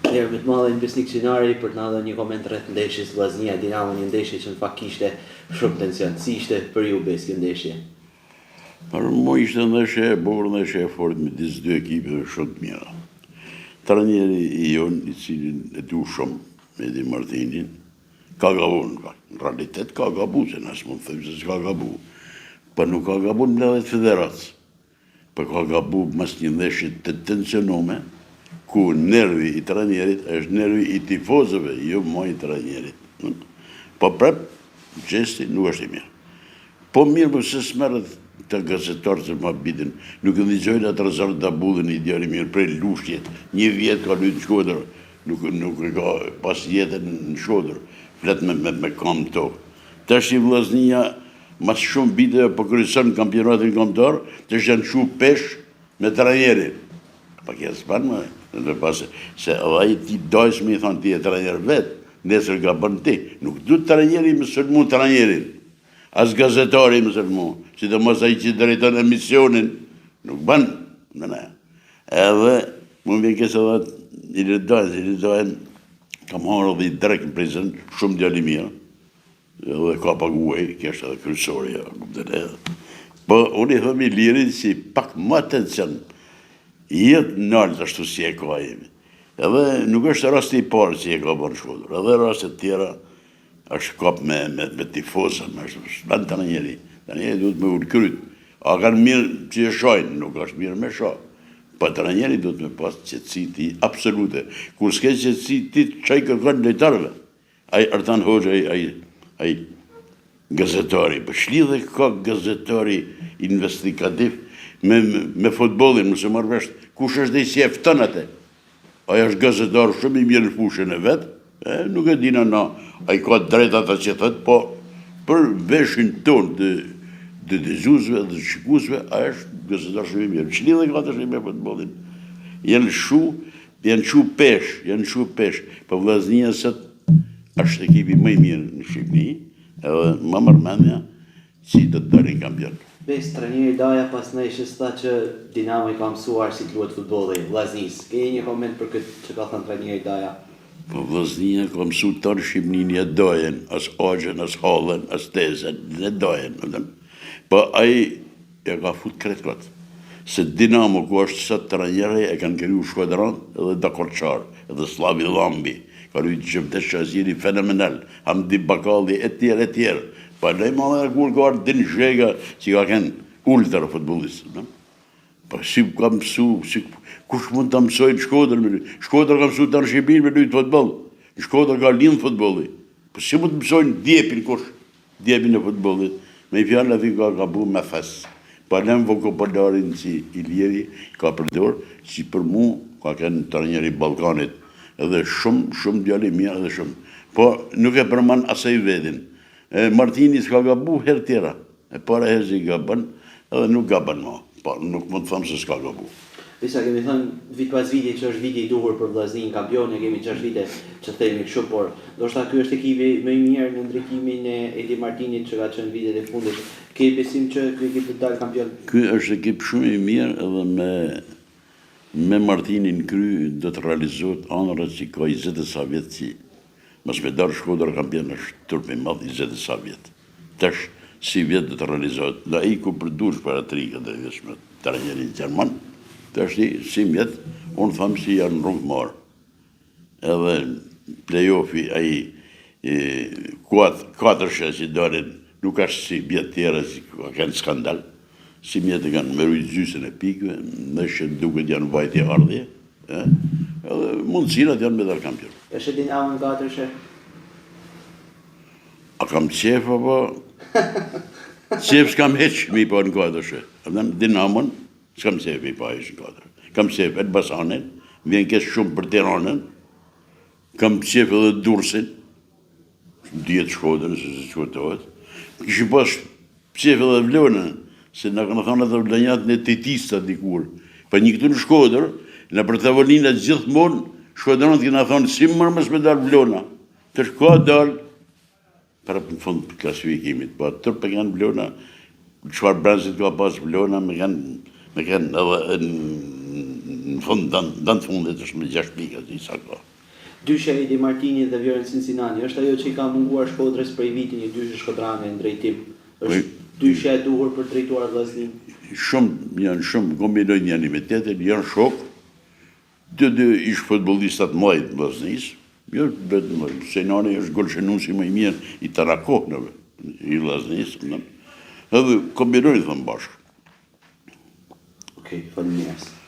Mirë, me të madhe në Besnik Qinari për të na dhënë një koment rreth ndeshjes Vllaznia Dinamo, një ndeshje që në fakt kishte shumë tension. Si ishte për ju Besk kjo ndeshje? Për mua ishte ndeshje e bukur, ndeshje e fortë midis dy ekipeve shumë të mira. Trajneri i jon, i cilin e du shumë, Edi Martinin, ka gabu, në realitet ka gabu, se nësë mund të thëjmë se s'ka gabu. Për nuk ka gabu në mbledhjet federatës. Për ka gabu mas një ndeshje të tensionume, ku nervi i trajnerit është nervi i tifozëve, jo më i trajnerit. Po prep, gjesti nuk është i mirë. Po mirë, për se s'merët të gazetarë që ma bitin, nuk e ndizojnë atë Razar Dabullin i djari mirë prej Lushtjet, një vjetë ka lujtë në Shkodër, nuk e ka pas jetën në Shkodër, flet me kam të tokë. Të është i Vllaznia, mas shumë vite po kryesën kampionatin kombëtar, të është janë shu pesh me trajnerin. Pa kja s'pan më, se ai ti dojës me i thonë ti e trajner vetë, nesër ka bërnë ti. Nuk du trajneri më sërmu trajnerin, as gazetari më sërmu, si të mos ai që drejton emisionin, nuk banë, mëne. Edhe, më vjen kësë edhe i rëdojnë, kam harë dhe i drek në prizën, shumë djali mirë, edhe ka paguaj, kështë edhe kryesorja, kuptën edhe. Po, unë i thëmi lirin si pak më atencion, jetë naltë ashtu si e ka jemi. Edhe nuk është rasti i parë si e ka bërë në Shkodër, edhe rastet tjera është kap me tifosa, me të njeri duhet me ullë kryt. A kanë mirë që e shajnë, nuk është mirë me shajnë. Po të njeri duhet me pas qëtësi ti absolute. Kur s'ke qëtësi ti qaj kërkon lejtarve. Ai Artan Hoxha, ai gazetari, për shlidhe ka gazetari investigativ me futbolin, mëse marrë vesh, kush është dhe i si efton atë. Aja është gazetar shumë i mirë në fushën e vetë, nuk e dina na, a i ka drejta ta që thëtë, po për veshin ton të dëgjuzve dhe shikusve, a është gazetar shumë i mirë. Qëli dhe ka të shumë me futbolin. Janë shu pesh, për Vllaznia sëtë është ekipi më i mirë në Shqipëni, edhe më mërmendja si të darin kampion. Bes, trajneri Daja pas ndeshjes tha që Dinamo i ka mësuar si të luhet futbolli Vllaznis. Ke një koment për këtë që ka thënë trajneri Daja? Po Vllaznia ka mësu tërë Shqipnin e dojen, as agjen, as hallën, as tezen, ne dojen. Po ai e ka fut kretkot. Se Dinamo ku është sot trajneri e kanë kriju Shkodran edhe Dakorçar, edhe Slavi Lambi. Ka rujtë Gjëmte Shaziri fenomenal, Hamdi Bakalli e tjerë. Pa lej ma dhe kur ka arë din zhega që ka kënë ultra futbolistë. Pa si ka mësu, kush mund të mësojnë Shkodër? Shkodër ka mësu të në Shqipin me lujtë futbol. Shkodër ka linë futboli. Pa si mund të mësojnë djepin kush? Djepin e futbolit. Me i fjallë aty ka bu me fes. Pa lem vokopolarin si Ilieri ka përdor, si për mu ka kënë trajneri Ballkanit. Edhe shumë djali mirë edhe shumë. Po nuk e përman asaj vedin. Martini s'ka gabu her tjera. E para herë që i gaban, edhe nuk gaban ma. Po nuk mund të thamë se s'ka gabu. Bisa, kemi thënë vit pas viti që është viti i duhur për Vllaznin kampion, kemi 6 vite që themi kështu, por ndoshta ky është ekipi më i mirë në ndrikimin e Edi Martinit që ka qenë vitet e fundit. Ke besim që ky ekip do të dalë kampion? Ky është ekip shumë i mirë edhe me Martinin kry do të realizohet anërat që ka 20 sa vjetë që mas me darë Shkodër kampion është turp i madh 20 sa vjetë. Tash si vjetë do të realizohet. Da i ku përdush për atrikët dhe veshme trajnerin Gjerman, tash si vjetë, unë thamë si janë rrugë marë. Edhe play-offi ai katërshe që darin nuk është si vjetë tjera që ka kënë skandal. Si mjetë e kanë mërujt gjysën e pikve, nëshë duket janë vajtje ardhje, edhe mundësinat janë me dalë kampion. Është Dinamo në katërshe? A kam qef, apo? Qef s'kam heq mi pa në katërshe. Dinamon, s'kam qef mi pa heq në katërshe. Kam qef Elbasanin, vjen kesë shumë për Tiranën, kam qef edhe Durrësin, djetë Shkodrën, se se qëtohet. Kishim pas qef edhe Vlonën, se në kanë thonë edhe vlenjat në tetista dikur. Pa një këtu në Shkodër, në për tavolinat gjithmonë, Shkodranët këna thonë, si mërë mësë me dalë Vlona. Të shka dalë, para në fund për klasifikimit, po atër për kanë Vlona, qëfar bransit ka pas Vlona, me kanë edhe në fund, danë të fundit është me 6 pika, i sa ka. Dyshja Edi Martini dhe Vjoren Cincinnati, është ajo që i ka munguar Shkodrës prej vitin një dyshë shkodrane në drejtim. Është dyshja e duhur për drejtuar vllaznin. Janë shumë kombinojnë janë me tjetër, janë shok. Dy ish futbollistat mëdhenj të vllaznisë. Jo vetëm Senani është golshënuesi më i mirë i Tarakonëve, i vllaznisë, edhe kombinojnë thënë bashkë. Okej, faleminderit.